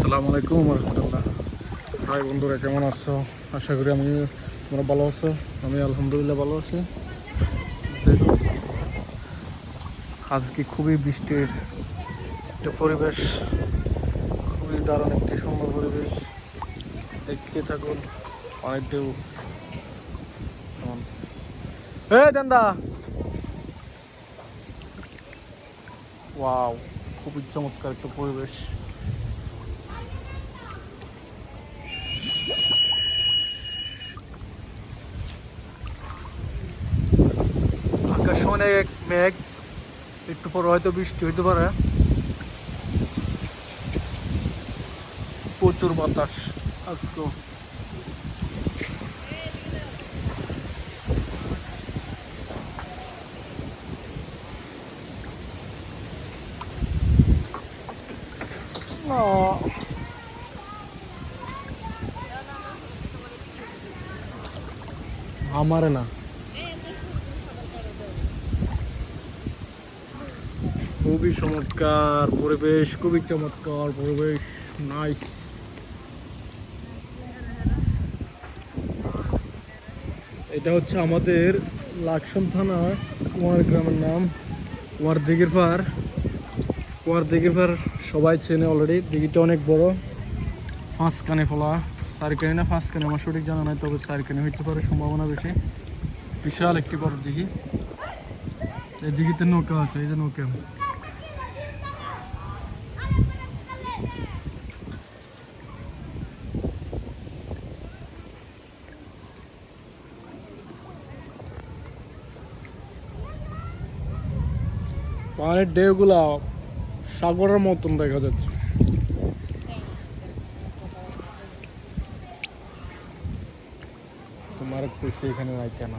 আসসালামু আলাইকুম রহমতুল্লাহ। হাই বন্ধুরা, কেমন আছো? আশা করি তোমরা ভালো আছো। আমি আলহামদুলিল্লাহ ভালো আছি। আজকে খুবই বৃষ্টির একটা পরিবেশ, খুবই দারুণ একটি সুন্দর পরিবেশ। দেখতে থাকুন। অনেক ঢেউ। দান্দা, ওয়াও, খুবই চমৎকার একটা পরিবেশ। আকাশ অনেক মেঘ, একটু পর হয়তো বৃষ্টি হইতে পারে। প্রচুর বাতাস আজকে। আমারে না, খুবই চমৎকার পরিবেশ, খুবই চমৎকার পরিবেশ। নাইস। এটা হচ্ছে আমাদের লাকসাম থানা কুমার গ্রামের নাম কুমার দিঘির পাড়। কুমার দিঘির পাড় সবাই চেনে অলরেডি। দিঘিটা অনেক বড়, 5 কানে ফোলা, 4 কানে না 5 কানে আমার সঠিক জানা নাই, তবে 4 কানে হইতে পারে সম্ভাবনা বেশি। বিশাল একটি বড় দিঘি। এই দিঘিতে নৌকা আছে, এই যে নৌকা। পানির ঢেউগুলা সাগরের মতন দেখা যাচ্ছে। তোমার একটু সেখানে নাই কেন?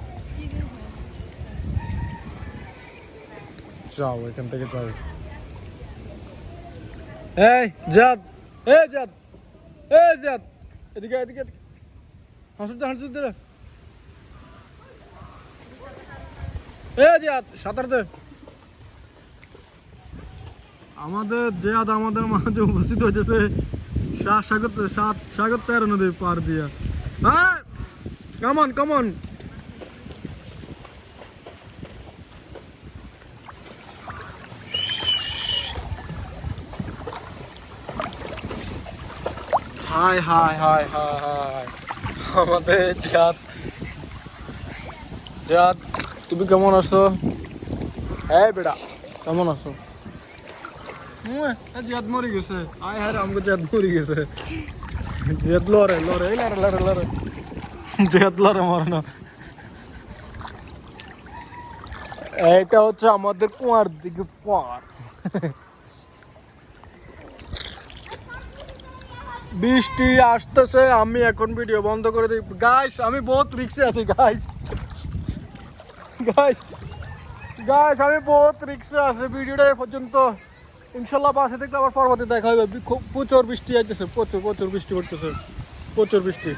যাও, এখান থেকে যাও। এই জাদ, জাদ, জাদ, এদিকে এদিকে হাসুতে হাসুতে রে। জাদ, সাঁতার দে। আমাদের জিয়াদ আমাদের মাঝে উপস্থিত হয়েছে সাগর তেরো নদী পার দিয়া। হ্যাঁ, come on come on. High high high high high, আমাদের জিয়াদ। জিয়াদ, তুমি কেমন আছো? হ্যাঁ বেটা, কেমন আছো? জিয়াদ মরে গেছে। আয় হ্যাঁ, আমাকে জিয়াদ মরে গেছে। জিয়াদ লড়ে লড়ে লড়ে লড়ে লড়ে, জিয়াদ লড়ে মরে না। এটা হচ্ছে আমাদের কুয়ার দিকে পার। বৃষ্টি আসতেছে, আমি এখন ভিডিও বন্ধ করে দিই গাইস। আমি বহুত রিক্সে আছি গাইস। গাইস গাইস আমি বহুত রিক্সে আছি। ভিডিওটা এ পর্যন্ত, ইনশাল্লাহ বাসে দেখলে আবার পরবর্তী দেখা হবে। খুব প্রচুর বৃষ্টি আসতেছে, প্রচুর প্রচুর বৃষ্টি পড়তেছে, প্রচুর বৃষ্টি।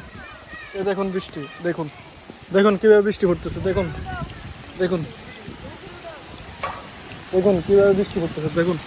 এ দেখুন বৃষ্টি, দেখুন দেখুন কিভাবে বৃষ্টি পড়তেছে। দেখুন দেখুন দেখুন কিভাবে বৃষ্টি পড়তেছে, দেখুন।